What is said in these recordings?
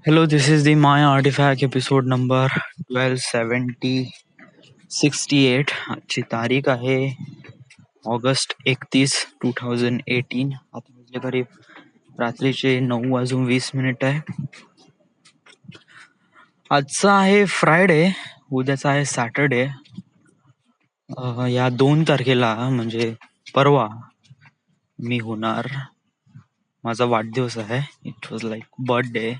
Hello, this is the Maya Artifact episode number 127068. आजची तारीख आहे August 31, 2018. आता वाजले करीब रात्रीचे 9:20 आहे. आजचा आहे फ्रायडे, उद्याचा आहे सॅटरडे. या 2 तारखेला म्हणजे परवा मी होणार, माझा वाढदिवस आहे. It was like birthday.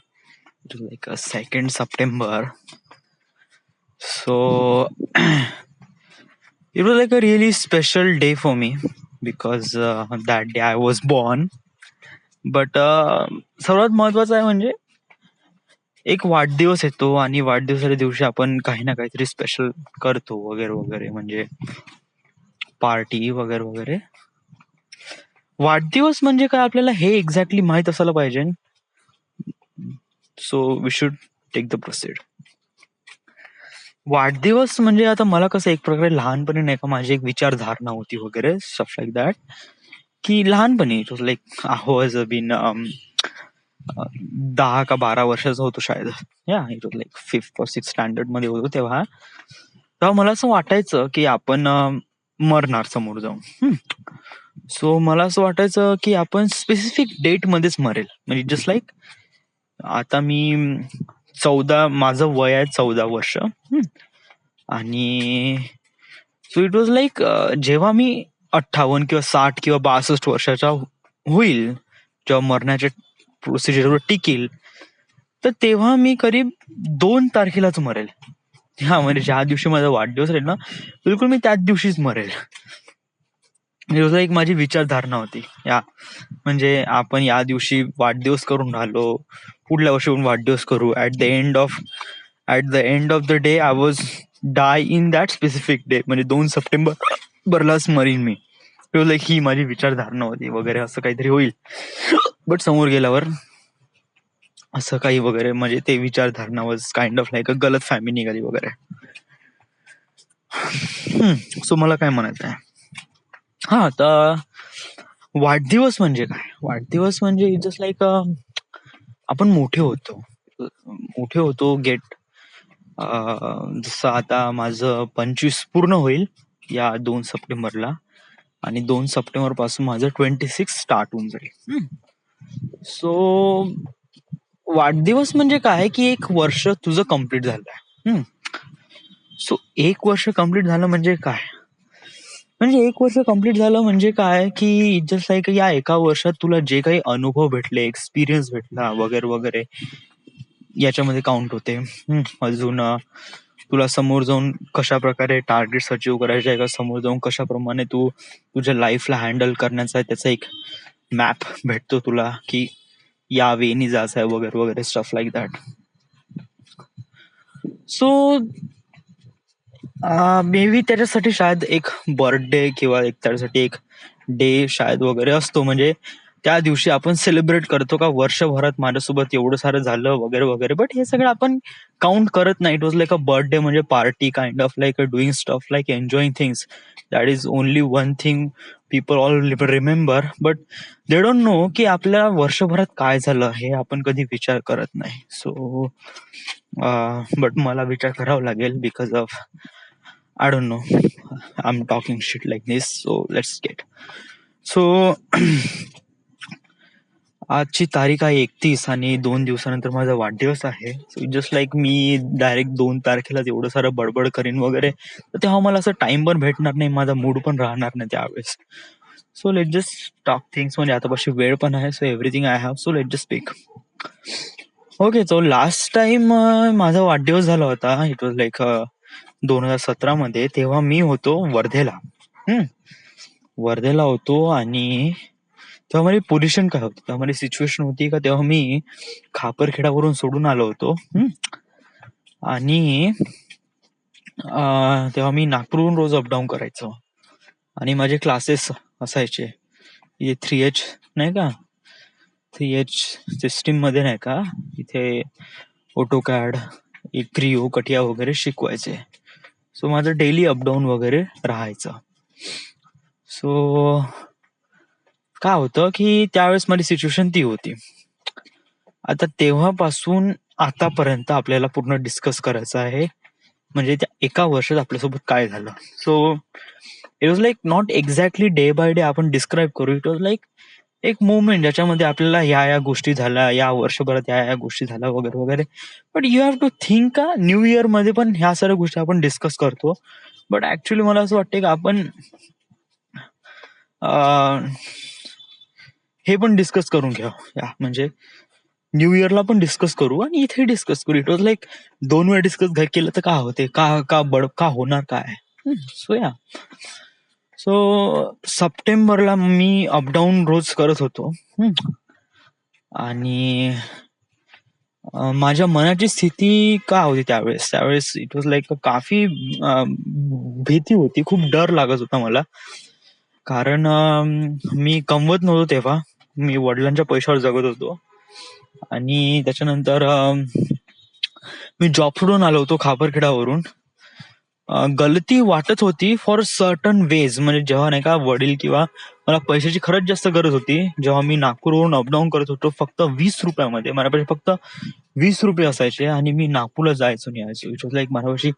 It was like a 2nd September. So it was like a really special day for me because that day I was born. But सर्वात महत्वाचं आहे म्हणजे एक वाढदिवस येतो आणि वाढदिवसाच्या दिवशी आपण काही ना काहीतरी स्पेशल करतो वगैरे वगैरे, म्हणजे पार्टी वगैरे वगैरे. वाढदिवस म्हणजे काय आपल्याला हे एक्झॅक्टली माहित असायला पाहिजे. So we should take the proceed. वाढदिवस म्हणजे आता मला कसं एक प्रकारे लहानपणी नाही का माझी एक विचारधारणा होती वगैरे स्टफ लाईक दॅट, की लहानपणी it was like I was been 10 का 12 वर्षाचा होतो शायद. Yeah it was like 5th or 6th standard मध्ये होतो तेव्हा मला असं वाटायचं की आपण मरणार समोर जाऊन. सो मला असं वाटायचं की आपण स्पेसिफिक डेट मध्येच मरेल. म्हणजे जस्ट लाईक आता मी माझं वय आहे 14 वर्ष. आणि सो इट वॉज लाईक जेव्हा मी 58 किंवा 60 किंवा 62 वर्षाचा होईल, जेव्हा मरण्याच्या प्रोसिजरवर टिकेल, तर तेव्हा मी करीब 2 तारखेलाच मरेल. हा म्हणजे ज्या दिवशी माझा वाढदिवस राहील ना, बिलकुल मी त्याच दिवशीच मरेल. एक माझी विचारधारणा होती. या म्हणजे आपण या दिवशी वाढदिवस करून राहिलो, पुढल्या वर्षी पण वाढदिवस करू. At the end of the day I was die in that specific day, म्हणजे 2 सप्टेंबरलाच मरीन मी. लाईक ही माझी विचारधारणा होती वगैरे, असं काहीतरी होईल. बट समोर गेल्यावर असं काही वगैरे, म्हणजे ते विचारधारणा वॉज काइंड ऑफ लाईक अ गलत फॅमिली निघाली वगैरे. सो मला काय म्हणायचं आहे, हा तर वाढदिवस म्हणजे काय? वाढदिवस म्हणजे इट जस्ट लाईक आपण मोठे होतो गेट. जसं आता माझं 25 पूर्ण होईल या 2 सप्टेंबरला, आणि 2 सप्टेंबर पासून माझं 26 स्टार्ट होऊन जाईल. सो वाढदिवस म्हणजे काय की एक वर्ष तुझं कम्प्लीट झालंय. सो 1 वर्ष कम्प्लीट झालं म्हणजे काय? म्हणजे 1 वर्ष कम्प्लीट झालं म्हणजे काय की जस्ट लाईक या एका वर्षात तुला जे काही अनुभव भेटले, एक्सपिरियन्स भेटला वगैरे वगैरे, याच्यामध्ये काउंट होते. अजून तुला समोर जाऊन कशा प्रकारे टार्गेट्स अचीव्ह करायचे आहे का, समोर जाऊन कशाप्रमाणे तू तुझ्या लाईफला हँडल करण्याचा आहे त्याचा एक मॅप भेटतो तुला, की या वेनी जायचं आहे वगैरे वगैरे, stuff like that. So may be त्याच्यासाठी शायद एक बर्थडे किंवा एक त्याच्यासाठी एक डे शायद वगैरे असतो, म्हणजे त्या दिवशी आपण सेलिब्रेट करतो का वर्षभरात माझ्यासोबत एवढं सारं झालं वगैरे वगैरे. बट हे सगळं आपण काउंट करत नाही. It was like a birthday म्हणजे party, kind of like a doing stuff like enjoying things. That is only one thing people all remember, but they don't know की आपल्या वर्षभरात काय झालं हे आपण कधी विचार करत नाही. सो बट मला विचार करावा लागेल because of I don't know. I'm talking shit like this, so let's get. So आजची तारीख आहे 31 आणि 2 दिवसानंतर माझा वाढदिवस आहे. सो जस्ट लाईक मी डायरेक्ट 2 तारखेला एवढं सारं बडबड करीन वगैरे, तर तेव्हा मला असं टाइम पण भेटणार नाही, माझा मूड पण राहणार नाही त्यावेळेस. So let just talk things. म्हणजे आतापाशी वेळ पण आहे, so everything I have, so let just speak. Okay, so last time माझा वाढदिवस झाला होता. इट वॉज लाईक 2017 मध्ये. तेव्हा मी होतो वर्धेला. वर्धेला होतो आणि तेव्हा माझी पोझिशन काय होती, तेव्हा माझी सिच्युएशन होती का तेव्हा मी खापरखेडावरून सोडून आलो होतो. आणि तेव्हा मी नागपूरहून रोज अपडाऊन करायचो आणि माझे क्लासेस असायचे 3H नाही का, 3H सिस्टीम मध्ये नाही का, इथे ऑटोकॅड, क्रिओ, कटिया वगैरे शिकवायचे. सो माझं डेली अपडाऊन वगैरे राहायचं. सो काय होतं की त्यावेळेस माझी सिच्युएशन ती होती. आता तेव्हापासून आतापर्यंत आपल्याला पूर्ण डिस्कस करायचं आहे, म्हणजे त्या एका वर्षात आपल्यासोबत काय झालं. So it was like not exactly day by day आपण डिस्क्राईब करू. इट वॉज लाईक एक मुवमेंट ज्याच्यामध्ये आपल्याला या गोष्टी झाल्या, या वर्षभरात या गोष्टी झाल्या वगैरे वगैरे. But you have to think का न्यू इयर मध्ये पण ह्या सगळ्या गोष्टी आपण डिस्कस करतो. बट ऍक्च्युली मला असं वाटतं की आपण हे पण डिस्कस करून घ्या, या म्हणजे न्यू इयरला पण डिस्कस करू आणि इथे डिस्कस करू. इट वॉज लाईक 2 वेळा डिस्कस केलं तर का होते, का होणार काय. सो या, सो सप्टेंबरला मी अपडाऊन रोज करत होतो. आणि माझ्या मनाची स्थिती का होती त्यावेळेस इट वॉज लाईक काफी भीती होती, खूप डर लागत होता मला. कारण मी कमवत नव्हतो तेव्हा, मी वडिलांच्या पैशावर जगत होतो. आणि त्याच्यानंतर मी जॉब सोडून आलो होतो खापरखेडावरून. गलती वाटत होती फॉर सर्टन वेज, म्हणजे जेव्हा नाही का वडील किंवा मला पैशाची खरंच जास्त गरज होती, जेव्हा मी नागपूरवरून अपडाऊन करत होतो फक्त 20 रुपयामध्ये, माझ्यापाशी फक्त 20 रुपये असायचे आणि मी नागपूरला जायचो आणि यायचो. इट वॉज लाईक माझ्यापाशी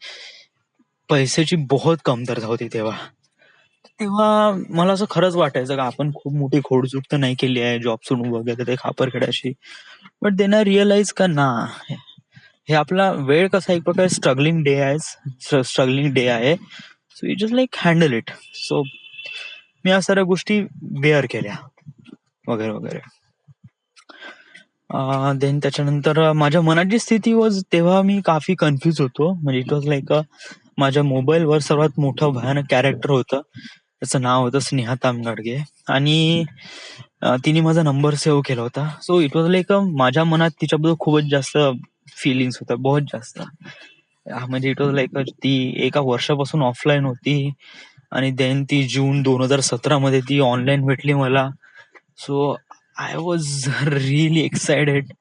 पैशाची बहुत कमतरता होती तेव्हा. तेव्हा मला असं खरंच वाटायचं का आपण खूप मोठी खोडचूक तर नाही केली आहे जॉब सोडून वगैरे ते खापरखेड्याशी. बट देन आय रिअलाइज का ना, हे आपला वेळ कसा एक प्रकारे स्ट्रगलिंग डे आहे. So you just like handle it. So मी या साऱ्या गोष्टी बेअर केल्या वगैरे वगैरे. देन त्याच्यानंतर माझ्या मनाची स्थिती वॉज, तेव्हा मी काफी कन्फ्युज होतो. म्हणजे इट वॉज लाईक माझ्या मोबाईलवर सर्वात मोठं भयानक कॅरेक्टर होतं, त्याचं नाव होतं स्नेहा तामगाडगे. आणि तिने माझा नंबर सेव्ह केला होता. सो इट वॉज लाईक माझ्या मनात तिच्याबद्दल खूपच जास्त फिलिंग्स होत्या, बहुत जास्त. म्हणजे इट वॉज लाईक ती एका वर्षापासून ऑफलाईन होती आणि देन ती जून 2017 मध्ये ती ऑनलाईन भेटली मला. So I was really excited.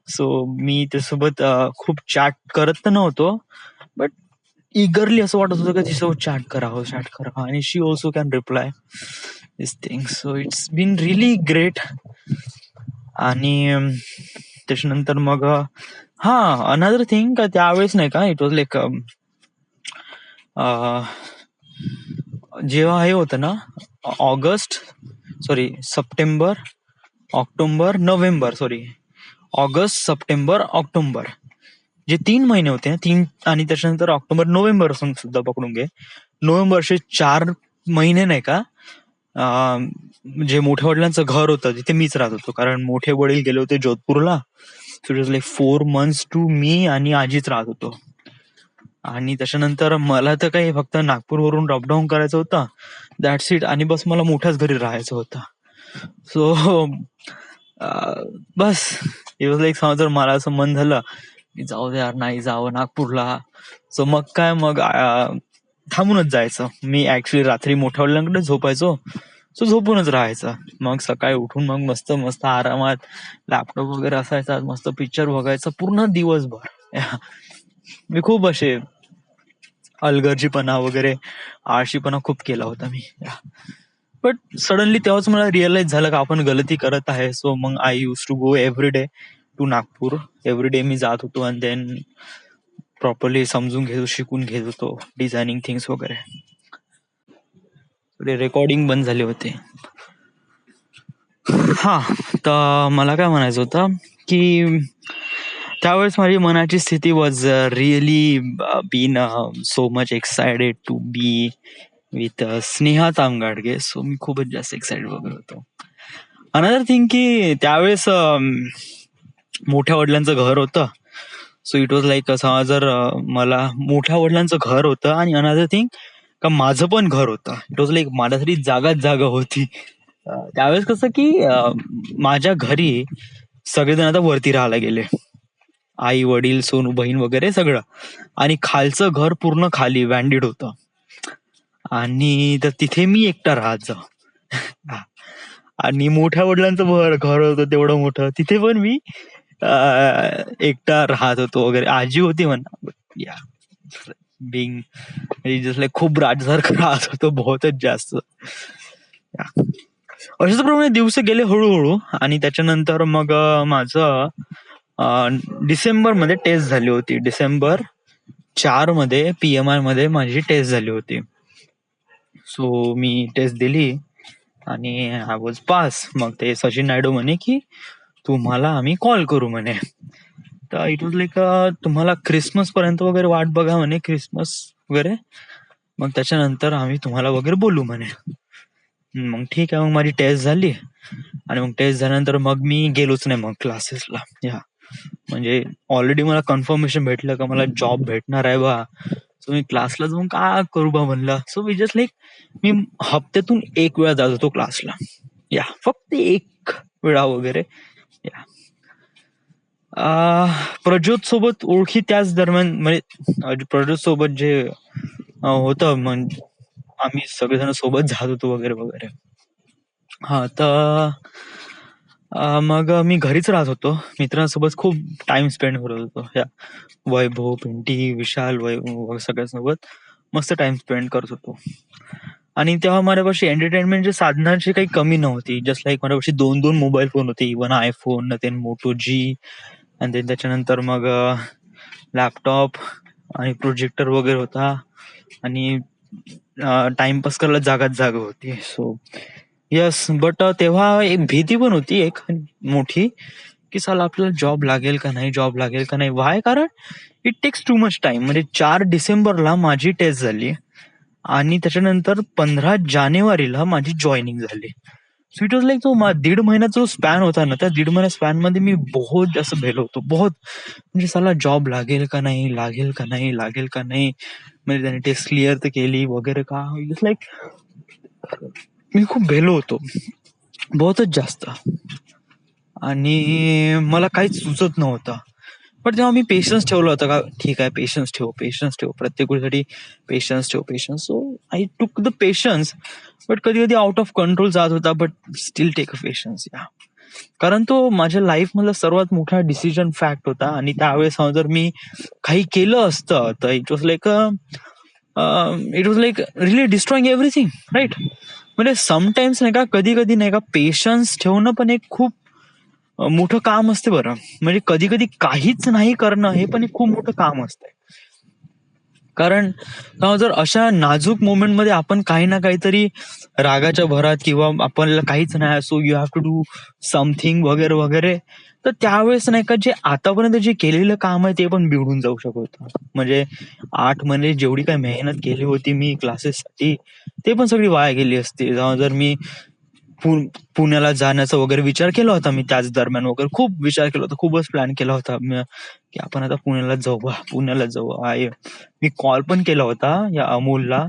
So मी त्यासोबत खूप चॅट करत तर नव्हतो, बट इगरली असं वाटत होतं की तिच्यासोबत चॅट करावं. आणि she also can reply this thing. So it's been really great. आणि त्याच्यानंतर मग अनदर थिंग का त्यावेळेस नाही का, इट वॉज लाईक जेव्हा हे होतं ना, September, October, November, August, September, October, जे 3 महिने होते ना, 3, आणि त्याच्यानंतर ऑक्टोबर, नोव्हेंबर सुद्धा पकडून घे. नोव्हेंबरचे 4 महिने नाही का, जे मोठ्या वडिलांचं घर होतं तिथे मीच राहत होतो, कारण मोठे वडील गेले होते जोधपूरला. So it was like 4 months to मी आणि आजीच राहत होतो. आणि त्याच्यानंतर मला तर काही फक्त नागपूरवरून अपडाऊन करायचं होतं, दॅट्स इट. आणि बस मला मोठ्याच घरी राहायचं होतं. So bus it was like, समजा जर मला असं मन झालं की जाऊ दे यार, नाही जावं नागपूरला, सो मग काय, मग थांबूनच जायचं. मी ऍक्च्युली रात्री मोठ्या वडिलांकडे झोपायचो, सो झोपूनच राहायचं. मग सकाळी उठून मग मस्त मस्त आरामात लॅपटॉप वगैरे असायचा, मस्त पिक्चर बघायचं पूर्ण दिवसभर. मी खूप असे अलगर्जीपणा वगैरे आळशीपणा खूप केला होता मी. बट सडनली तेव्हाच मला रिअलाइज झालं का आपण गलती करत आहे. सो मग I use to go every day to Nagpur. Every day मी जात होतो आणि देन प्रॉपरली समजून घेतो, शिकून घेत होतो डिझायनिंग थिंग्स वगैरे. रेकॉर्डिंग बंद झाले होते. तर मला काय म्हणायचं होतं की त्यावेळेस माझी मनाची स्थिती was really been so much excited to be with Sneha Tamgadge. So मी खूपच जास्त एक्सायटेड वगैरे होतो. अनदर थिंग की त्यावेळेस मोठ्या वडिलांचं घर होतं. सो इट वॉज लाईक असं, जर मला मोठ्या वडिलांचं घर होतं आणि अनदर थिंग का माझं पण घर होतं. इट वॉज लाईक माझ्यासाठी जागा होती. त्यावेळेस कसं की माझ्या घरी सगळेजण आता वरती राहायला गेले, आई वडील, सोनू बहीण वगैरे सगळं. आणि खालचं घर पूर्ण खाली वॅन्डेड होतं. आणि तर तिथे मी एकटा राहत जा. आणि मोठ्या वडिलांचं घर होतं तेवढं मोठं, तिथे पण मी एकटा राहत होतो वगैरे. आजी होती म्हणा, या बिंग जस्ट लाईक खूप राजसारखं राहत होतो, बहुतच जास्त. अशाच प्रमाणे दिवस गेले हळूहळू. आणि त्याच्यानंतर मग माझं डिसेंबरमध्ये टेस्ट झाली होती. डिसेंबर 4 मध्ये PMI मध्ये माझी टेस्ट झाली होती. सो मी टेस्ट दिली आणि आय वॉज पास. मग ते सचिन नायडू म्हणे की तुम्हाला आम्ही कॉल करू म्हणे. तर इट वॉज लाईक तुम्हाला क्रिसमस पर्यंत वगैरे वाट बघा म्हणे, क्रिसमस वगैरे, मग त्याच्यानंतर आम्ही तुम्हाला वगैरे बोलू म्हणे. मग ठीक आहे, मग माझी टेस्ट झाली आणि मग टेस्ट झाल्यानंतर मग मी गेलोच नाही मग क्लासेसला. या म्हणजे ऑलरेडी मला कन्फर्मेशन भेटलं का मला जॉब भेटणार आहे बा. सो मी क्लासला जाऊन का करू बा म्हणलं. सो मी जस्ट लाईक मी हप्त्यातून एक वेळा जात होतो क्लासला. या फक्त एक वेळा वगैरे. या प्रज्योत सोबत ओळखी त्याच दरम्यान, म्हणजे प्रज्योत सोबत जे होतं, म्हणजे आम्ही सगळेजण सोबत जात होतो वगैरे वगैरे. हा तर मग मी घरीच राहत होतो. मित्रांसोबत खूप टाइम स्पेंड करत होतो. या वैभव, पिंटी, विशाल, वैभव सगळ्यांसोबत मस्त टाइम स्पेंड करत होतो. आणि तेव्हा माझ्यापाशी एंटरटेनमेंटच्या साधनांची काही कमी नव्हती. जस्ट लाईक माझ्यापाशी 2 मोबाईल फोन होते. इव्हन आयफोन, देन मोटो जी, आणि त्याच्यानंतर मग लॅपटॉप आणि प्रोजेक्टर वगैरे होता. आणि टाइमपास करायला जागाच जागा होती. सो येस, बट तेव्हा एक भीती पण होती एक मोठी, की साला आपल्याला जॉब लागेल का नाही, जॉब लागेल का नाही. वाय? कारण it takes too much time. म्हणजे 4 डिसेंबरला माझी टेस्ट झाली आणि त्याच्यानंतर 15 जानेवारीला माझी जॉईनिंग झाली. सो इट वॉज लाईक तो 1.5 महिन्याचा जो स्पॅन होता ना, त्या 1.5 महिन्या स्पॅन मध्ये मी बहुत जास्त भेलो होतो. बहुत म्हणजे साला जॉब लागेल का नाही, लागेल का नाही, लागेल का नाही. म्हणजे त्याने टेस्ट क्लिअर तर केली वगैरे का. इट्स लाईक मी खूप भेलो होतो, बहुतच जास्त. आणि मला काहीच सुचत नव्हतं. पण तेव्हा मी पेशन्स ठेवला होता का, ठीक आहे, पेशन्स ठेव, पेशन्स ठेव, प्रत्येक गोष्टीसाठी पेशन्स ठेव, patience. So I took the patience. But कधी कधी आउट ऑफ कंट्रोल जात होता, but still take a patience. Yeah कारण तो माझ्या लाईफ मधला सर्वात मोठा डिसिजन फॅक्ट होता. आणि त्यावेळेस जर मी काही केलं असतं तर it was like really destroying everything, right. म्हणजे समटाइम्स नाही का, कधी कधी नाही का, पेशन्स ठेवणं पण एक खूप मोठं काम असते बरं. म्हणजे कधी कधी काहीच नाही करणं हे पण एक खूप मोठं काम असतंय. कारण जर अशा नाजूक मोमेंट मध्ये आपण काही ना काहीतरी रागाच्या भरात किंवा आपल्याला काहीच नाही, so you have to do something वगैरे वगैरे, तर त्यावेळेस नाही का जे आतापर्यंत जे केलेलं काम आहे ते पण बिघडून जाऊ शकत. म्हणजे 8 महिने जेवढी काही मेहनत केली होती मी क्लासेससाठी, ते पण सगळी वाया गेली असती. जर मी पुण्याला जाण्याचा वगैरे विचार केला होता मी त्याच दरम्यान वगैरे, खूप विचार केला होता, खूपच प्लॅन केला होता की आपण आता पुण्याला जाऊ, पुण्याला जाऊ. मी कॉल पण केला होता या अमोलला,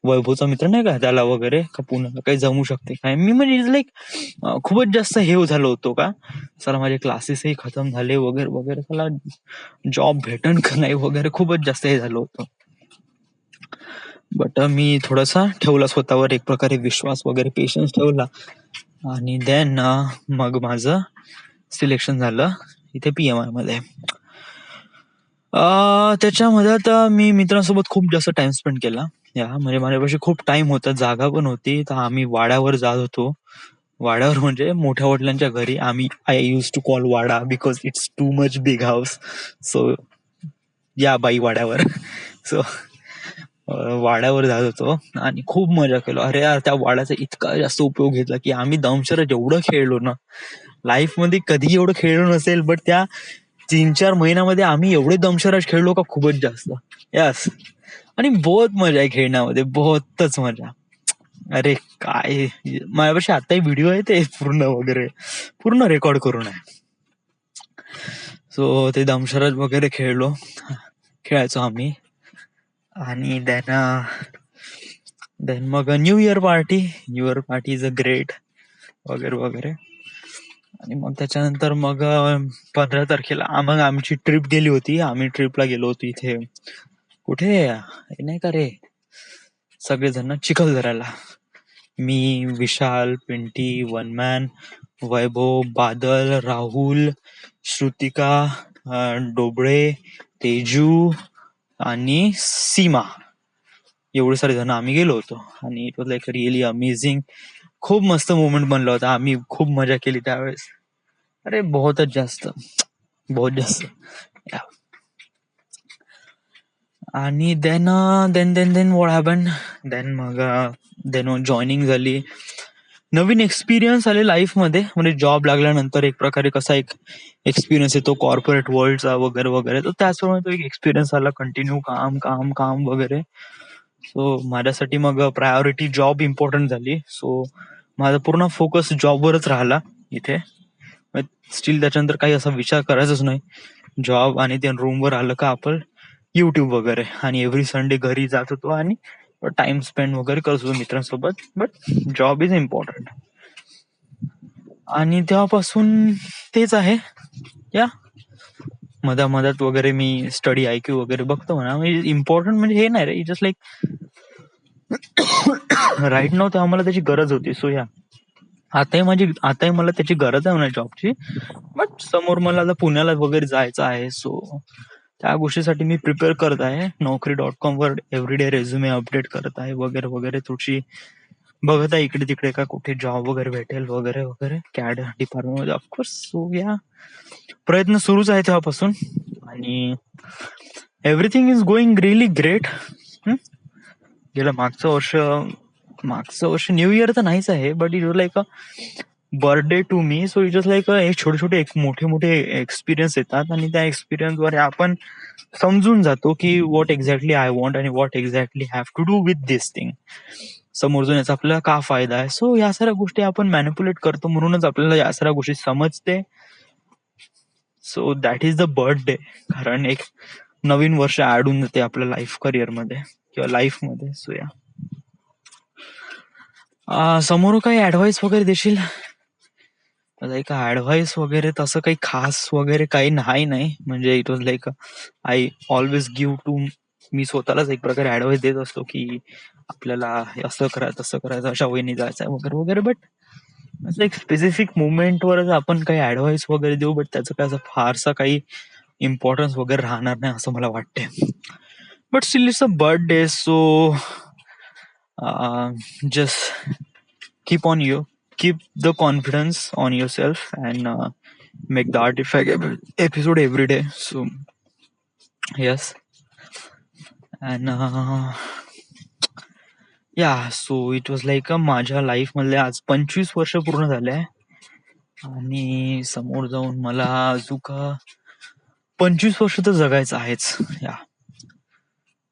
वैभवचा मित्र नाही का, त्याला वगैरे, का पुण्याला काही जमू शकते काय. मी म्हणजे लाईक खूपच जास्त हे झालो होतो का, सर माझे क्लासेसही खतम झाले वगैरे वगैरे, त्याला जॉब भेटन का नाही वगैरे, खूपच जास्त हे झालं होतं. बट मी थोडासा ठेवला स्वतःवर एक प्रकारे विश्वास वगैरे, पेशन्स ठेवला. आणि देन मग माझं सिलेक्शन झालं इथे PMI मध्ये. त्याच्यामध्ये आता मी मित्रांसोबत खूप जास्त टाइम स्पेंड केला. या म्हणजे माझ्यापाशी खूप टाइम होता, जागा पण होती, तर आम्ही वाड्यावर जात होतो. वाड्यावर म्हणजे मोठ्या वडिलांच्या घरी. I use to call wada because it's too much big house. So या बाई वाड्यावर. सो वाड्यावर जात होतो आणि खूप मजा केलो. अरे यार, त्या वाड्याचा इतका जास्त उपयोग घेतला की आम्ही दमशराज एवढं खेळलो ना, लाईफ मध्ये कधी एवढं खेळलो नसेल. बट त्या 3-4 महिन्यामध्ये आम्ही एवढे दमशराज खेळलो का, खूपच जास्त. यस. आणि बहुत मजा आहे खेळण्यामध्ये, बहुतच मजा. अरे काय, माझ्यापाशी आताही व्हिडिओ आहे ते पूर्ण वगैरे, पूर्ण रेकॉर्ड करून आहे. सो ते दमशराज वगैरे खेळायचो आम्ही. आणि देन मग new year party is a great वगैरे वगैरे. आणि मग त्याच्यानंतर मग 15 तारखेला मग आमची ट्रिप गेली होती. आम्ही ट्रिपला गेलो होतो इथे, कुठे हे नाही का रे, सगळेजण चिखलदऱ्याला. मी, विशाल, पिंटी, वनमॅन, वैभव, बादल, राहुल, श्रुतिका, डोबळे, तेजू आणि सीमा, एवढे सारे जण आम्ही गेलो होतो. आणि it was like really amazing. खूप मस्त मोमेंट बनला होता. आम्ही खूप मजा केली त्यावेळेस. अरे बहुतच जास्त. बहुत जास्त. Yeah. आणि then then then then what happen, then मग देन जॉईनिंग झाली, नवीन एक्सपिरियन्स आले लाईफमध्ये. म्हणजे जॉब लागल्यानंतर एक प्रकारे कसा एक एक्सपिरियन्स येतो कॉर्पोरेट वर्ल्डचा वगैरे वगैरे, तर त्याचप्रमाणे तो एक एक्सपिरियन्स आला. कंटिन्यू काम काम काम वगैरे. सो माझ्यासाठी मग प्रायोरिटी जॉब इम्पॉर्टंट झाली. सो माझा पूर्ण फोकस जॉबवरच राहिला इथे. स्टील त्याच्यानंतर काही असा विचार करायचाच नाही. जॉब आणि ते रूमवर आलं का आपण युट्यूब वगैरे, आणि एव्हरी संडे घरी जात होतो आणि टाइम स्पेंड वगैरे करत होतो मित्रांसोबत. But job is important. आणि तेव्हापासून तेच आहे. या मधात वगैरे मी स्टडी IQ वगैरे बघतो म्हणा. म्हणजे इम्पॉर्टंट म्हणजे हे नाही रे, जस्ट लाईक राईट नाव तेव्हा मला त्याची गरज होती. सो या आताही मला त्याची गरज आहे म्हणा जॉबची. बट समोर मला आता पुण्याला वगैरे जायचं आहे. सो त्या गोष्टीसाठी मी प्रिपेअर करत आहे. Naukri.com वर एव्हरीडे रेझ्युमे अपडेट करत आहे वगैरे वगैरे. थोडीशी बघत आहे इकडे तिकडे का कुठे जॉब वगैरे भेटेल वगैरे वगैरे कॅड डिपार्टमेंट मध्ये ऑफकोर्स. सो या प्रयत्न सुरूच आहे तेव्हापासून. आणि everything is going really great. गेलं मागचं वर्ष न्यू इयर तर नाहीच आहे, but it was like a birthday to me. So it was like छोटे छोटे मोठे मोठे एक्सपिरियन्स येतात, आणि त्या एक्सपिरियन्सद्वारे आपण समजून जातो की व्हॉट एक्झॅक्टली आय वॉन्ट आणि what exactly have to do with this thing. समोरून याचा आपल्याला का फायदा आहे. सो या साऱ्या गोष्टी आपण मॅनिप्युलेट करतो, म्हणूनच आपल्याला या साऱ्या गोष्टी समजते. So that is the birthday. कारण एक नवीन वर्ष ऍड होऊन जाते आपल्या लाईफ करिअरमध्ये किंवा लाईफमध्ये. सो या समोर काही ऍडवाइस वगैरे देशील? लाईक ऍडवाइस वगैरे तसं काही खास वगैरे काही नाही. म्हणजे it was like I always give to, मी स्वतःलाच एक प्रकारे ऍडवाइस देत असतो की आपल्याला असं करायचं तसं करायचं, अशा वहिनी जायचं वगैरे वगैरे. बट असं एक स्पेसिफिक मुवमेंटवरच आपण काही ऍडवाइस वगैरे देऊ, बट त्याचं काय असं फारसा काही इम्पॉर्टन्स वगैरे राहणार नाही असं मला वाटते. But still it's a birthday. So just keep the confidence on yourself and make the artifact episode every day. So yes, and so it was like माझ्या लाईफ मधले आज 25 वर्ष पूर्ण झाले, आणि समोर जाऊन मला अजून 25 वर्ष तर जगायचं आहेच.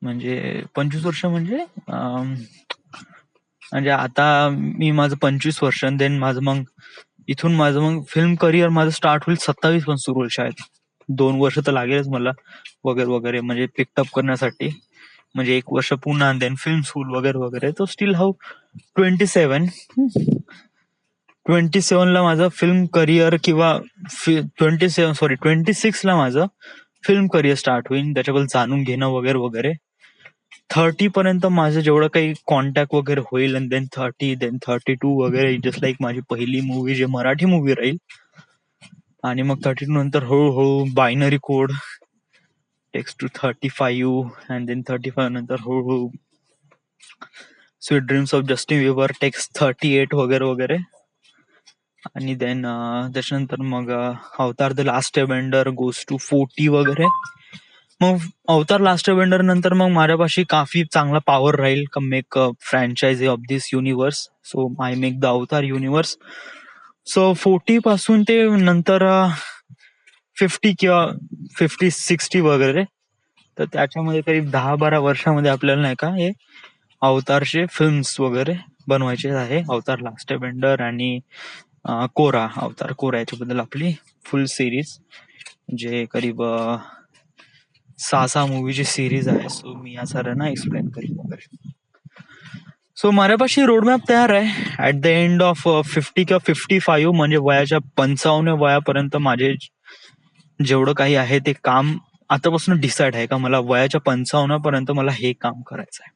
म्हणजे 25 वर्ष म्हणजे आता मी माझं 25 वर्ष, देन माझं मग फिल्म करिअर माझं स्टार्ट होईल 27 पण सुरू होईल शाळेत. 2 वर्ष तर लागेलच मला वगैरे वगैरे, म्हणजे पिकअप करण्यासाठी. म्हणजे 1 वर्ष पुन्हा, देन फिल्म स्कूल वगैरे वगैरे. तो स्टील हाऊ 27 ला माझं फिल्म करिअर, किंवा 26 ला माझं फिल्म करिअर स्टार्ट होईल. त्याच्याबद्दल जाणून घेणं वगैरे वगैरे. 30 पर्यंत माझं जेवढं काही कॉन्टॅक्ट वगैरे होईल, आणि देन 30, देन 32 वगैरे, जस्ट लाईक माझी पहिली मूवी जे मराठी मूवी राहील. आणि मग 32 नंतर हळूहळू binary code takes to 35, and then 35 नंतर हळूहळू sweet dreams of Justin Bieber takes 38 वगैरे वगैरे. आणि देन त्याच्यानंतर मग Avatar the Last Airbender goes to 40 वगैरे. मग अवतार लास्ट एबेंडर नंतर मग माझ्यापाशी काफी चांगला पॉवर राहील का make franchise of this universe. So I make the अवतार युनिव्हर्स. सो 40 पासून ते नंतर 50 किंवा 50-60 वगैरे, तर त्याच्यामध्ये करीब 10-12 वर्षामध्ये आपल्याला नाही का हे अवतारचे फिल्म्स वगैरे बनवायचे आहे. अवतार लास्ट एबेंडर आणि अवतार कोरा याच्याबद्दल आपली फुल सिरीज, जे करीब 6 मूवीची सिरीज आहे. सो मी या साऱ्यांना एक्सप्लेन करीन वगैरे. सो माझ्यापाशी रोडमॅप तयार आहे. ऍट द एंड ऑफ 50 किंवा 55, म्हणजे वयाच्या 55व्या वयापर्यंत माझे जेवढं काही आहे ते काम आतापासून डिसाईड आहे का मला वयाच्या 55 पर्यंत मला हे काम करायचं आहे.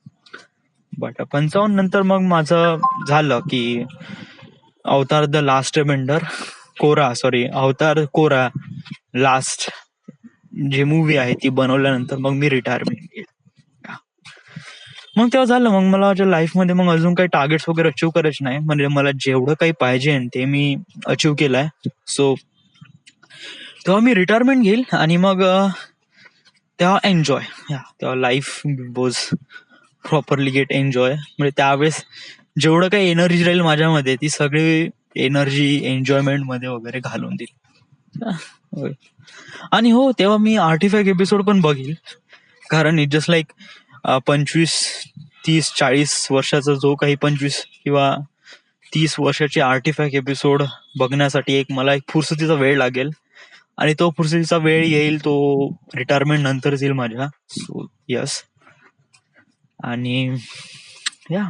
बट 55 नंतर मग माझं झालं की अवतार द लास्ट एबेंडर अवतार कोरा लास्ट जी मूवी आहे ती बनवल्यानंतर मग मी रिटायरमेंट घेईल. मग तेव्हा झालं, मग मला माझ्या लाईफमध्ये मग अजून काही टार्गेट्स वगैरे अचीव्ह करायचे नाही. म्हणजे मला जेवढं काही पाहिजे ते मी अचीव्ह केलंय. सो तेव्हा मी रिटायरमेंट घेईल आणि मग तेव्हा एन्जॉय, तेव्हा life was properly get enjoy. म्हणजे त्यावेळेस जेवढं काही एनर्जी राहील माझ्यामध्ये ती सगळी एनर्जी एन्जॉयमेंट मध्ये वगैरे घालून देईल. होय. आणि हो, तेव्हा मी आर्टिफॅक्ट एपिसोड पण बघील, कारण इट जस्ट लाईक 25, 30, 40 वर्षाचा जो काही 25 किंवा 30 वर्षाची आर्टिफॅक्ट एपिसोड बघण्यासाठी मला एक फुरसतीचा वेळ लागेल, आणि तो फुरसतीचा वेळ येईल तो रिटायरमेंट नंतरच येईल माझ्या. So yes. आणि या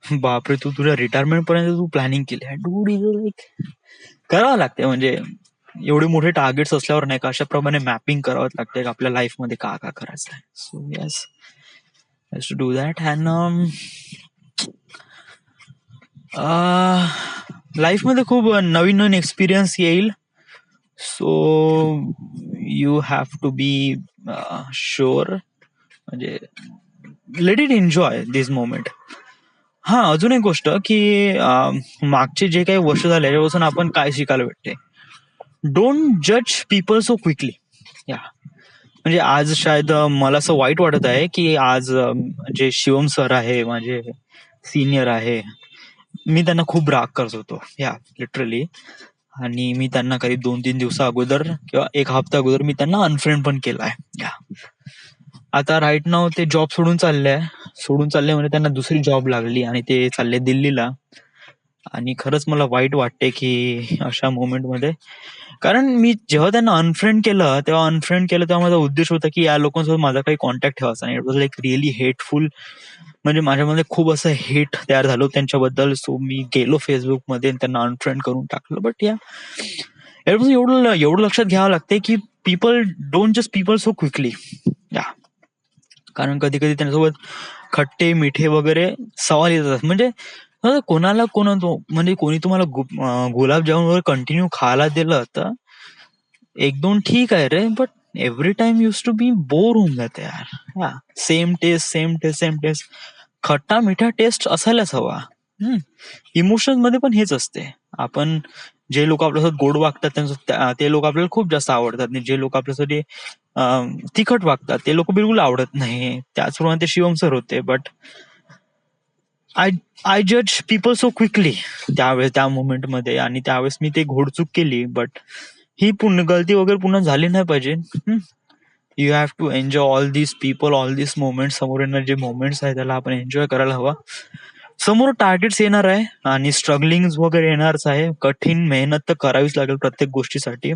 बापरे, तू तुझ्या रिटायरमेंट पर्यंत तू प्लॅनिंग केली आहे डूड. इज लाईक करावं लागते, म्हणजे एवढे मोठे टार्गेट्स असल्यावर नाही का अशा प्रमाणे मॅपिंग करावं लागते आपल्या लाईफ मध्ये का का करायचं आहे. So yes, has to do that. And life मध्ये खूप नवीन नवीन एक्सपिरियन्स येईल. So you have to be sure, म्हणजे let it enjoy this moment. हा, अजून एक गोष्ट की मागचे जे काही वर्ष झाले त्याच्यापासून आपण काय शिकायला भेटते. डोंट जज पीपल सो क्विकली. या म्हणजे आज शायद मला असं वाईट वाटत आहे की आज जे शिवम सर आहे, माझे सिनियर आहे, मी त्यांना खूप राग करत होतो, या लिटरली. आणि मी त्यांना करीब 2-3 दिवसा अगोदर किंवा 1 हफ्ता अगोदर मी त्यांना अनफ्रेंड पण केलाय. या आता राईट नाव ते जॉब सोडून चालले म्हणजे त्यांना दुसरी जॉब लागली आणि ते चालले दिल्लीला. आणि खरंच मला वाईट वाटते की अशा मोमेंट मध्ये, कारण मी जेव्हा त्यांना अनफ्रेंड केलं तेव्हा माझा उद्देश होता की या लोकांसोबत माझा काही कॉन्टॅक्ट ठेवायचा नाही. It was like really hateful, म्हणजे माझ्यामध्ये खूप असं हेट तयार झालं त्यांच्याबद्दल. सो मी गेलो फेसबुक मध्ये त्यांना अनफ्रेंड करून टाकलं. बट एवढं लक्षात घ्यावं लागते की people don't just people so quickly. या कारण कधी कधी त्यांच्यासोबत खट्टे मिठे वगैरे सवाल येतात. म्हणजे कोणाला म्हणजे कोणी तुम्हाला गुलाबजामुन वगैरे कंटिन्यू खायला दिलं तर 1-2 ठीक आहे रे, but every time use to be bore होऊन जाते यार. Same taste. खट्टा मिठा टेस्ट असायलाच हवा. इमोशन मध्ये पण हेच असते. आपण जे लोक आपल्यासोबत गोड वागतात ते लोक आपल्याला खूप जास्त आवडतात, आणि जे लोक आपल्यासाठी तिखट वागतात ते लोक बिलकुल आवडत नाही. त्याचप्रमाणे ते शिवम सर होते. बट आय जज पीपल सो क्विकली त्यावेळेस, त्या मोमेंट मध्ये. आणि त्यावेळेस मी ते घोडचूक केली. बट ही गलती वगैरे पुन्हा झाली नाही पाहिजे. You have to enjoy all this people, all this moments. समोर येणार जे मोमेंट्स आहे त्याला आपण एन्जॉय करायला हवा. समोर टार्गेट्स येणार आहे आणि स्ट्रगलिंग वगैरे येणारच आहे. कठीण मेहनत तर करावीच लागेल प्रत्येक गोष्टीसाठी.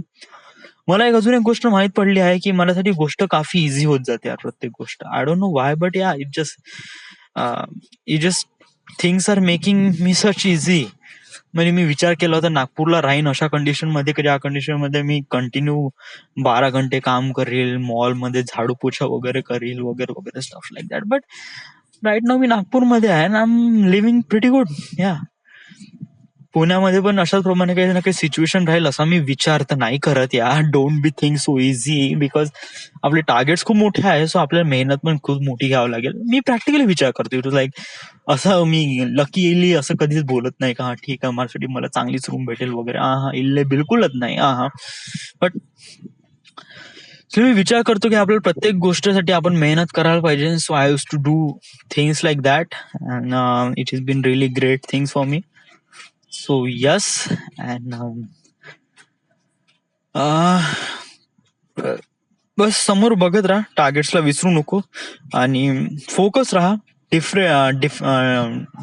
मला अजून एक गोष्ट माहित पडली आहे की माझ्यासाठी गोष्ट काफी इझी होत जाते यार, प्रत्येक गोष्ट. I don't know why, but या it just things are making me such easy. म्हणजे मी विचार केला होता नागपूरला राहीन अशा कंडिशन मध्ये की ज्या कंडिशन मध्ये मी कंटिन्यू 12 घंटे काम करेल, मॉलमध्ये झाडू पोछा वगैरे करील वगैरे वगैरे stuff like that. But right now मी नागपूरमध्ये आहे ना, I am living pretty good. या पुण्यामध्ये पण अशाच प्रमाणे काही ना काही सिच्युएशन राहील असा मी विचार तर नाही करत. या don't be think so easy, because आपले टार्गेट्स खूप मोठे आहे. सो आपल्याला मेहनत पण खूप मोठी घ्यावं लागेल. मी प्रॅक्टिकली विचार करतो. इट वॉज लाईक असं मी लकीली असं कधीच बोलत नाही का ठीक आहे माझ्यासाठी मला चांगलीच रूम भेटेल वगैरे. इल्ले बिलकुलच नाही. बट मी विचार करतो की आपल्याला प्रत्येक गोष्टीसाठी आपण मेहनत करायला पाहिजे. So I use to do things like that, and it is been really great things for me. So yes. And बस समोर बघत राहा, टार्गेट्सला विसरू नको आणि फोकस राहा.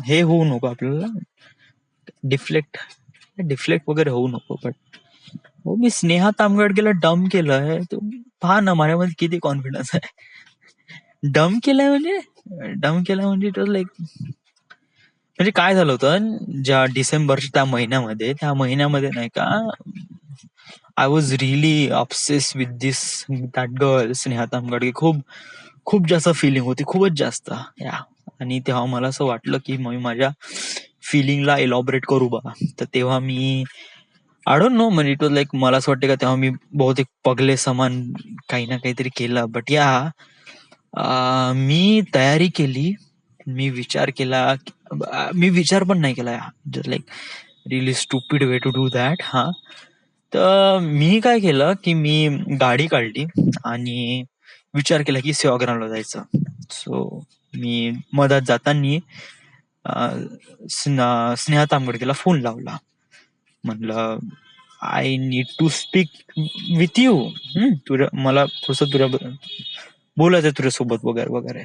हे होऊ नको आपल्याला, डिफ्लेक्ट वगैरे होऊ नको. बट हो, मी स्नेहा तामगडकेला डम केलंय. पहा ना माझ्यामध्ये किती कॉन्फिडन्स आहे. डम केलंय म्हणजे इट वॉज लाईक, म्हणजे काय झालं होतं ज्या डिसेंबरच्या त्या महिन्यामध्ये नाही का, I was really obsess with that girl Sneha Tamgadke. खूप जास्त फिलिंग होती, खूपच जास्त. या आणि तेव्हा मला असं वाटलं की मी माझ्या फिलिंगला एलॉबरेट करू बा. तर तेव्हा मी आय डोंट नो, म्हणजे इट वॉज लाईक मला असं वाटतं का तेव्हा मी बहुतेक पगले समान काही ना काहीतरी केलं. बट मी तयारी केली, मी विचार केला, मी विचार पण नाही केला. Just like really stupid way to do that. तर मी काय केलं, की मी गाडी काढली आणि विचार केला, की सेवाग्रामला जायचं. सो मी मधात जाताना स्नेहा तांबडकेला फोन लावला. म्हणलं, I need to speak with you. तुझ्या मला थोडंसं बोलायचं तुझ्यासोबत वगैरे वगैरे.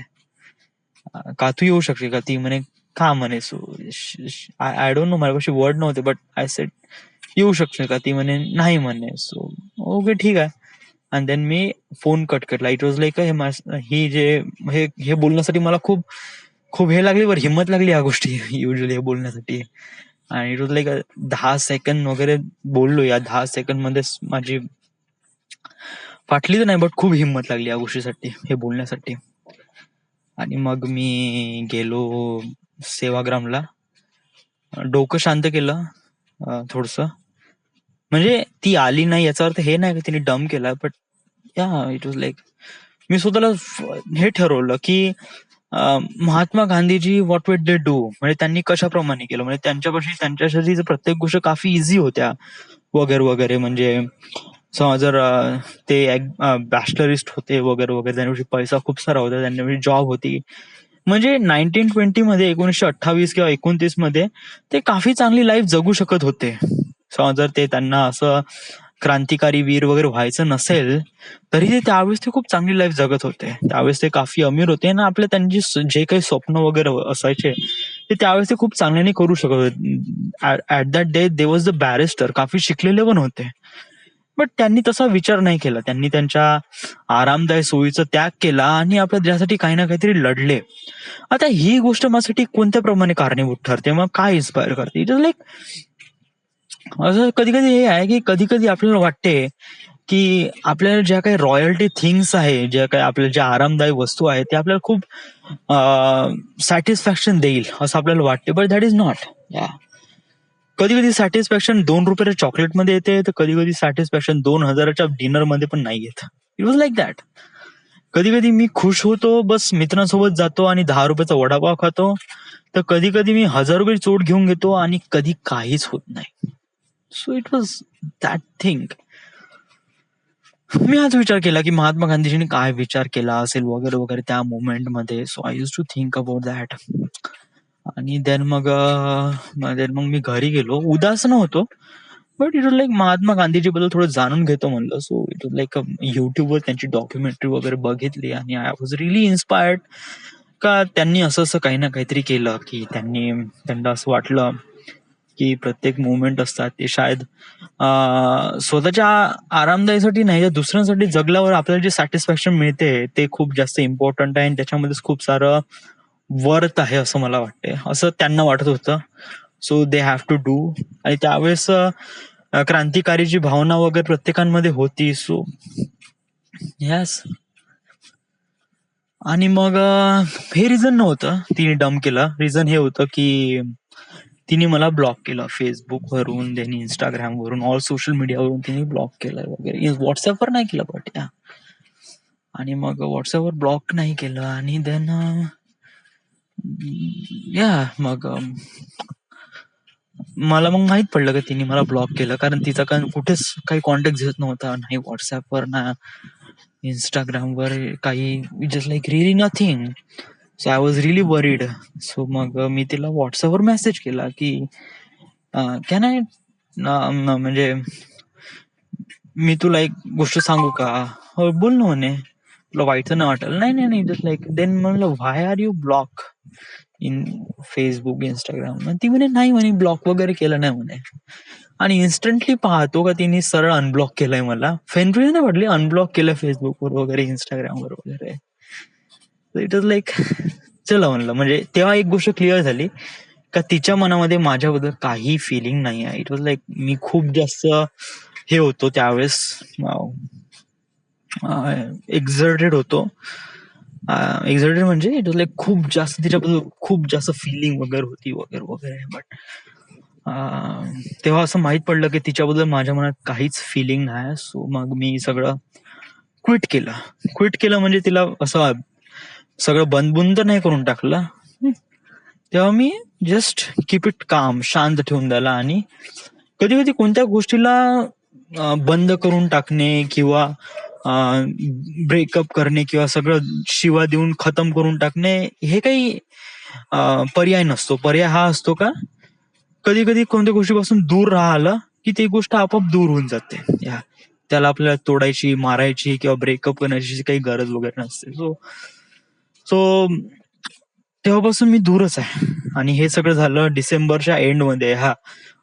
का तू येऊ शकशील का? ती म्हणे का म्हणे. सो आय डोंट नो, माझ्यापाशी वर्ड नव्हते, बट आय सेड येऊ शकशील का? ती म्हणे नाही म्हणे. सो ओके ठीक आहे. आणि देन मी फोन कट केला. इट वॉज लाईक ही जे हे बोलण्यासाठी मला खूप खूप हे लागली, बरं हिंमत लागली या गोष्टी युजली हे बोलण्यासाठी. आणि इट वॉज लाईक 10 सेकंद वगैरे बोललो. या 10 सेकंद मध्ये माझी फाटली तर नाही, बट खूप हिंमत लागली या गोष्टीसाठी, हे बोलण्यासाठी. आणि मग मी गेलो सेवाग्रामला, डोकं शांत केलं थोडस. म्हणजे ती आली नाही याचा अर्थ हे नाही की तिने डम केला, बट या इट वॉज लाईक मी स्वतःला हे ठरवलं की महात्मा गांधीजी व्हॉट वेड दे डू, म्हणजे त्यांनी कशाप्रमाणे केलं. म्हणजे त्यांच्यासाठी प्रत्येक गोष्ट काफी इझी होत्या वगैरे वगैरे. म्हणजे जर ते बॅचलरिस्ट होते वगैरे वगैरे, त्यांच्यापाशी पैसा खूप सारा होता, त्यांच्यापाशी जॉब होती. म्हणजे 1920 मध्ये, 1928 किंवा 1929 मध्ये ते काफी चांगली लाईफ जगू शकत होते. जर ते त्यांना असं क्रांतिकारी वीर वगैरे व्हायचं नसेल तरी ते त्यावेळेस ते खूप चांगली लाईफ जगत होते. त्यावेळेस ते काफी अमीर होते ना. आपले त्यांची जे काही स्वप्न वगैरे असायचे ते त्यावेळेस ते खूप चांगल्याने करू शकत होते. At that day they was the barrister, काफी शिकलेले पण होते. बट त्यांनी तसा विचार नाही केला. त्यांनी त्यांच्या आरामदायी सोयीचा त्याग केला आणि आपल्या देशासाठी काही ना काहीतरी लढले. आता ही गोष्ट माझ्यासाठी कोणत्या प्रमाणे कारणीभूत ठरते, मग काय इन्स्पायर करते? इट इज लाईक असं कधी कधी हे आहे की कधी कधी आपल्याला वाटते की आपल्याला ज्या काही रॉयल्टी थिंग्स आहे, ज्या काही आपल्या ज्या आरामदायी वस्तू आहेत, ते आपल्याला खूप सॅटिस्फॅक्शन देईल असं आपल्याला वाटते, बट दॅट इज नॉट. कधी कधी सॅटिस्फॅक्शन ₹2 चॉकलेट मध्ये येते, तर कधी कधी सॅटिस्फॅक्शन 2000 डिनर मध्ये पण नाही येत. It was like that. कधी कधी मी खुश होतो, बस मित्रांसोबत जातो आणि ₹10 वडापाव खातो, तर कधी कधी मी ₹1000 चोट घेऊन घेतो आणि कधी काहीच होत नाही. So it was that thing. मी आज विचार केला की महात्मा गांधीजींनी काय विचार केला असेल वगैरे वगैरे त्या मोमेंट मध्ये. So I use to think about that. आणि देन मग मी घरी गेलो. उदास नव्हतो, but it was like Mahatma Gandhiji बद्दल थोडं जाणून घेतो म्हणलं. सो इट वॉज लाईक युट्यूबवर त्यांची डॉक्युमेंटरी वगैरे बघितली आणि आय वॉज रिअली इन्स्पायर्ड का त्यांनी असं असं काही ना काहीतरी केलं, की त्यांना असं वाटलं की प्रत्येक मुवमेंट असतात ते शायद स्वतःच्या आरामदायीसाठी नाही, तर दुसऱ्यांसाठी जगल्यावर आपल्याला जे सॅटिस्फॅक्शन मिळते ते खूप जास्त इम्पॉर्टंट आहे आणि त्याच्यामध्येच खूप सारं वर्थ आहे असं मला वाटते, असं त्यांना वाटत होतं. So they have to do. आणि त्यावेळेस क्रांतिकारीची भावना वगैरे प्रत्येकांमध्ये होती. So yes. आणि मग हे रिझन नव्हतं तिने डम केलं. रिझन हे होतं की तिने मला ब्लॉक केलं फेसबुकवरून, देन इंस्टाग्रामवरून, ऑल सोशल मीडियावरून तिने ब्लॉक केलं वगैरे. व्हॉट्सअपवर नाही केलं, बट या. आणि मग व्हॉट्सअपवर ब्लॉक नाही केलं आणि देन या मग मला मग माहित पडलं की तिने मला ब्लॉक केलं, कारण तिचा कुठेच काही कॉन्टॅक्ट दिसत नव्हता, नाही व्हॉट्सअपवर ना इंस्टाग्रामवर काही. Just like really nothing. So I was really worried. So मग मी तिला व्हॉट्सअपवर मेसेज केला की कॅन आय, म्हणजे मी तुला एक गोष्ट सांगू का? हो बोल ना म्हणे, तुला वाईट नाही वाटेल. नाही नाही नाही, जस्ट लाईक. देन म्हणलं why are you block in Facebook Instagram? ती म्हणे नाही म्हणे, ब्लॉक वगैरे केलं नाही म्हणे. आणि इन्स्टंटली पाहतो का तिने सरळ अनब्लॉक केलंय मला. फेनफ्रेंड नाही म्हटली, अनब्लॉक केलं फेसबुकवर वगैरे, इंस्टाग्रामवर वगैरे. इट वॉज लाईक चला म्हणलं, म्हणजे तेव्हा एक गोष्ट क्लिअर झाली का तिच्या मनामध्ये माझ्याबद्दल काही फिलिंग नाही आहे. इट वॉज लाईक मी खूप जास्त हे होतो त्यावेळेस, एक्झर्टेड होतो. एक्झर्टेड म्हणजे इट वॉज लाईक खूप जास्त तिच्याबद्दल खूप जास्त फिलिंग वगैरे होती वगैरे वगैरे. बट तेव्हा असं माहित पडलं की तिच्याबद्दल माझ्या मनात काहीच फिलिंग नाही. सो मग मी सगळं क्विट केलं. क्विट केलं म्हणजे तिला असं सगळं बंद तर नाही करून टाकलं. तेव्हा मी जस्ट कीप इट काम, शांत ठेवून द्याला. आणि कधी कधी कोणत्या गोष्टीला बंद करून टाकणे किंवा ब्रेकअप करणे किंवा सगळं शिवा देऊन खतम करून टाकणे हे काही पर्याय नसतो. पर्याय हा असतो का कधी कधी कोणत्या गोष्टीपासून दूर राहिलं की ती गोष्ट आपोआप दूर होऊन जाते. त्याला आपल्याला तोडायची, मारायची किंवा ब्रेकअप करण्याची काही गरज वगैरे नसते. सो सो तेव्हापासून मी दूरच आहे. आणि हे सगळं झालं डिसेंबरच्या एंड मध्ये.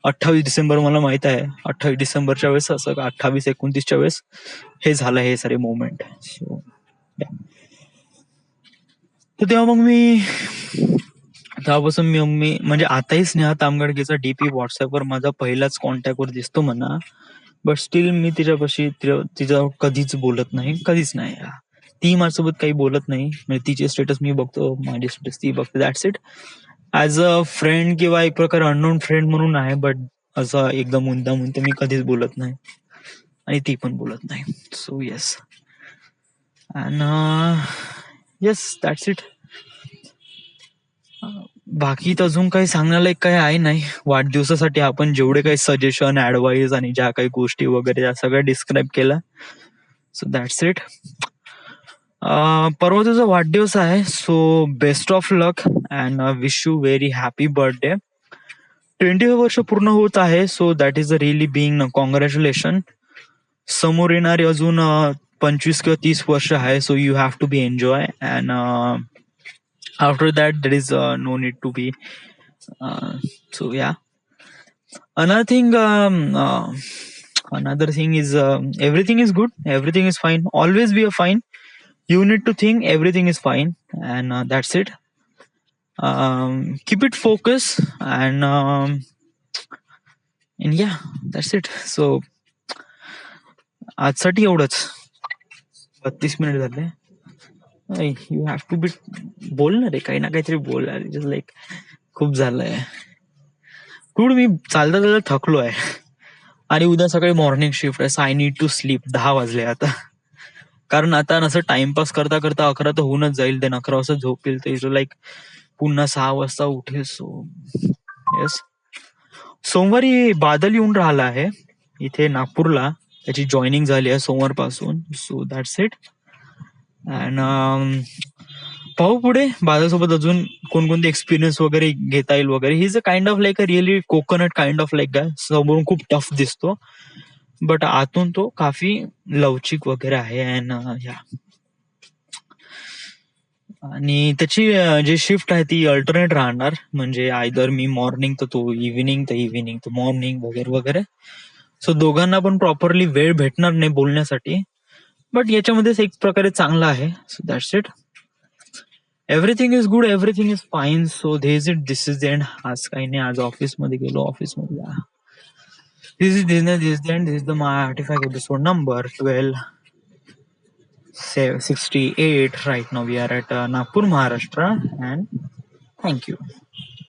28 डिसेंबर मला माहित आहे. 28 डिसेंबरच्या वेळेस असं का 28-29च्या वेळेस हे झालं, हे सारे मोमेंट. सो तर तेव्हा मग मी तेव्हापासून मी म्हणजे आताही स्नेहा तामगडगेचा डीपी व्हॉट्सअपवर माझा पहिलाच कॉन्टॅक्टवर दिसतो म्हणा. बट स्टील मी तिच्यापाशी तिचं कधीच बोलत नाही, कधीच नाही. ती माझ्यासोबत काही बोलत नाही. म्हणजे तिचे स्टेटस मी बघतो, माझे स्टेटस ती बघते, that's it. As a friend किंवा एक प्रकारे अननोन फ्रेंड म्हणून आहे. बट असं एकदम मुद्दामून तर मी कधीच बोलत नाही आणि ती पण बोलत नाही. So yes, and yes, that's it. बाकी तर अजून काही सांगण्यालायक काही आहे नाही. वाढदिवसासाठी आपण जेवढे काही सजेशन, ऍडवाइस आणि ज्या काही गोष्टी वगैरे त्या सगळ्या डिस्क्राईब केल्या. So that's it. परवा तुझा वाढदिवस आहे. So best of luck and wish you very happy birthday. 25 वर्ष पूर्ण होत आहे. So that is a really being congratulation. समोर येणारे अजून 25 किंवा 30 वर्ष आहे. So you have to be enjoy and after that there is no need to be so yeah. Another thing another thing is everything is good, everything is fine, always be a fine. You need to think everything is fine, and that's it. Keep it focused, and yeah, that's it. So आजसाठी एवढंच. 32 minute झाले. You have to बी बोलणार आहे, काही ना काहीतरी बोलणार. Just like खूप झालंय कुड. मी चालता चालता थकलो आहे आणि उद्या सकाळी मॉर्निंग शिफ्ट आहे. So I need to sleep. 10 वाजले आता. कारण आता असं टाइमपास करता करता 11 तर होऊनच जाईल. देन 11 वाजता झोपेल तर लाईक पुन्हा 6 वाजता उठेल. सो येस, सोमवारी बादल येऊन राहिला आहे इथे नागपूरला. त्याची जॉईनिंग झाली आहे सोमवारपासून. So that's it. अँड पाहू पुढे बाजासोबत अजून कोणकोणते एक्सपिरियन्स वगैरे घेता येईल वगैरे. He is a kind of like a really coconut kind of like guy. समोरून खूप टफ दिसतो बट आतून तो काफी लवचिक वगैरे आहे. अँड आणि त्याची जी शिफ्ट आहे ती अल्टरनेट राहणार. म्हणजे आयदर मी मॉर्निंग तर तो इव्हिनिंग, तर इव्हिनिंग तर मॉर्निंग वगैरे वगैरे. सो दोघांना पण प्रॉपरली वेळ भेटणार नाही बोलण्यासाठी. बट याच्यामध्येच एक प्रकारे चांगलं आहे. So that's it. Everything is good, everything is fine. So this is the end. आज काही नाही, आज ऑफिसमध्ये गेलो. ऑफिसमध्ये this is the my artifact episode number 1268. Right now we are at Nagpur, Maharashtra, and thank you.